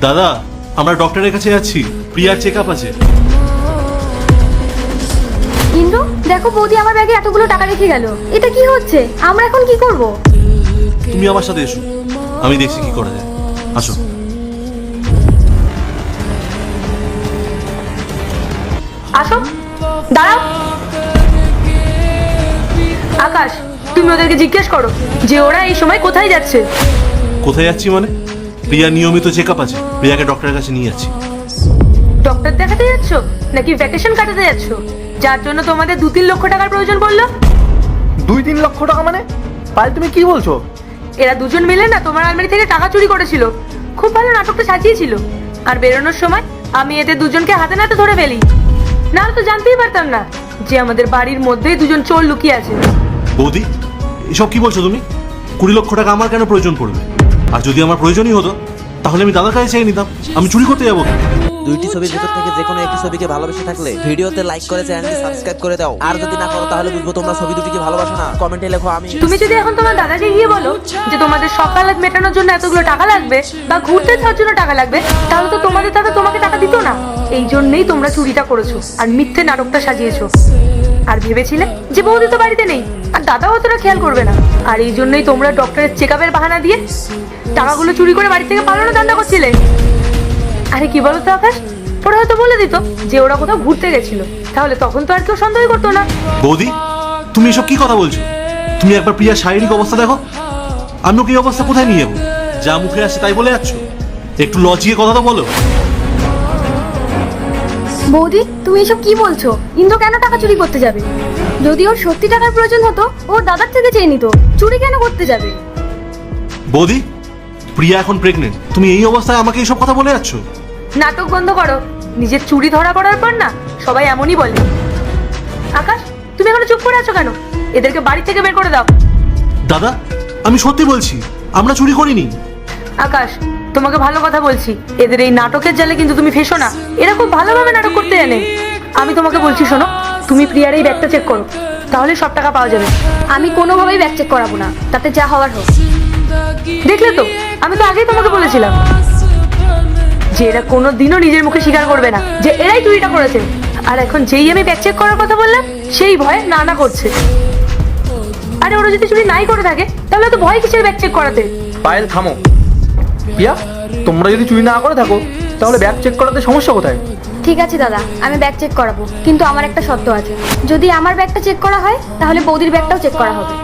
দাদা, আমরা ডক্টরের কাছে যাচ্ছি, প্রিয়ার চেকআপ আছে। ইন্দ্র, দেখো বৌদি আমার ব্যাগে এতগুলো টাকা রেখে গেল। এটা কি হচ্ছে? আমরা এখন কি করব? তুমি আমার সাথে এসো, আমি দেখছি কি করা যায়। আসো। আসো, দাঁড়াও। আকাশ, তুমি ওদেরকে জিজ্ঞেস করো যে ওরা এই সময় কোথায় যাচ্ছে। কোথায় যাচ্ছি মানে? প্রিয়ার নিয়মিত চেকআপ আছে, প্রিয়াকে ডক্টরের কাছে নিয়ে যাচ্ছি। ডক্টর দেখাতে যাচ্ছ নাকি ভ্যাকেশন কাটাতে যাচ্ছ, যার জন্য তোমাদের 2-3 লক্ষ টাকার প্রয়োজন পড়লো? 2-3 লক্ষ টাকা মানে? পায়েল, তুমি কি বলছো? এরা দুজন মিলে না তোমার আলমারি থেকে টাকা চুরি করেছিল। খুব ভালো নাটকটা সাজিয়েছিল। আর বেরোনোর সময় আমি এদের দুজনকে হাতে নাতে ধরে ফেলি। নাহলে তো জানতেই পারতাম না যে আমাদের বাড়ির মধ্যেই দুজন চোর লুকিয়ে আছে। বৌদি, এসব কি বলছো তুমি? 20 লক্ষ টাকা আমার কেন প্রয়োজন পড়বে? আর যদি আমার প্রয়োজনই হতো তাহলে আমি দাদার কাছে চেয়ে নিতাম। আমি চুরি করতে যাবো? দুইটি ছবির ভিতর থেকে যে কোনো একটি ছবিকে ভালোবেসে থাকলে ভিডিওতে লাইক করে চ্যানেলটি সাবস্ক্রাইব করে দাও। আর যদি না করো তাহলে বুঝবো তোমরা ছবি দুটিকে ভালোবাসো না। কমেন্টে লেখো আমি। তুমি যদি এখন তোমার দাদাকে গিয়ে বলো যে তোমাদের সকালাত মেটানোর জন্য এতগুলো টাকা লাগবে বা ঘুরতে যাওয়ার জন্য টাকা লাগবে, তাহলে তো তোমাদের দাদা তোমাকে টাকা দিত না। এই জন্যই তোমরা চুরিটা করেছো আর মিথ্যে নাটকটা সাজিয়েছো। আর ভেবেছিলে যে বৌদি তো বাড়িতে নেই আর দাদাও অতটা খেয়াল করবে না। আর এই জন্যই তোমরা ডক্টরের চেকআপের বাহানা দিয়ে টাকাগুলো চুরি করে বাড়ি থেকে পালানো ধান্দা করছিলে। আরে কি বলতো আকাশ, ওরা হয়তো বলে দিত যে ওরা কোথাও ঘুরতে গেছিল, তাহলে তখন তো আর কেউ সন্দেহ করতো না। বৌদি, তুমি এসব কি কথা বলছো? তুমি একবার প্রিয়ার শারীরিক অবস্থা দেখো। আমি ওকে এই অবস্থা কোথায় নিয়ে যাবো? যা মুখে আসছে তাই বলে যাচ্ছ? একটু লজিয়ে কথা তো বলো। বৌদি, তুমি এসব কি বলছো? ইন্দ্র কেন টাকা চুরি করতে যাবে? যদি ওর সত্যি টাকার প্রয়োজন হতো ওর দাদার থেকে চেয়ে নিত। চুরি কেন করতে যাবে? বৌদি, প্রিয়া এখন প্রেগনেন্ট, তুমি এই অবস্থায় আমাকে এইসব কথা বলে যাচ্ছ? নাটক বন্ধ করো। নিজের চুরি ধরা পড়ার পর না সবাই এমনই বলে। আকাশ, তুমি এখনো চুপ করে আছো কেন? এদেরকে বাড়ি থেকে বের করে দাও। দাদা, আমি সত্যি বলছি, আমরা চুরি করিনি। আকাশ, তোমাকে ভালো কথা বলছি, এদের এই নাটকের জালে কিন্তু তুমি ফেসো না। এরা খুব ভালোভাবে নাটক করতে জানে। আমি তোমাকে বলছি শোনো, তুমি প্রিয়ার এই ব্যাগটা চেক করো, তাহলে সব টাকা পাওয়া যাবে। আমি কোনোভাবেই ব্যাগ চেক করাবো না, তাতে যা হওয়ার হোক। দেখলে তো, আমি তো আগেই তোমাকে বলেছিলাম যে এরা কোনোদিনও নিজের মুখে স্বীকার করবে না যে এরাই চুরিটা করেছে। আর এখন যেই আমি ব্যাগ চেক করার কথা বললাম সেই ভয়ে না করছে। আরে ওরা যদি চুরি নাই করে থাকে তাহলে তো ভয় কিসের ব্যাগ চেক করাতে? পায়েল, থামো। প্রিয়া, তোমরা যদি চুরি না করে থাকো তাহলে ব্যাগ চেক করাতে সমস্যা কোথায়? ঠিক আছে দাদা, আমি ব্যাগ চেক করাবো, কিন্তু আমার একটা শর্ত আছে। যদি আমার ব্যাগটা চেক করা হয় তাহলে বৌদির ব্যাগটাও চেক করা হবে।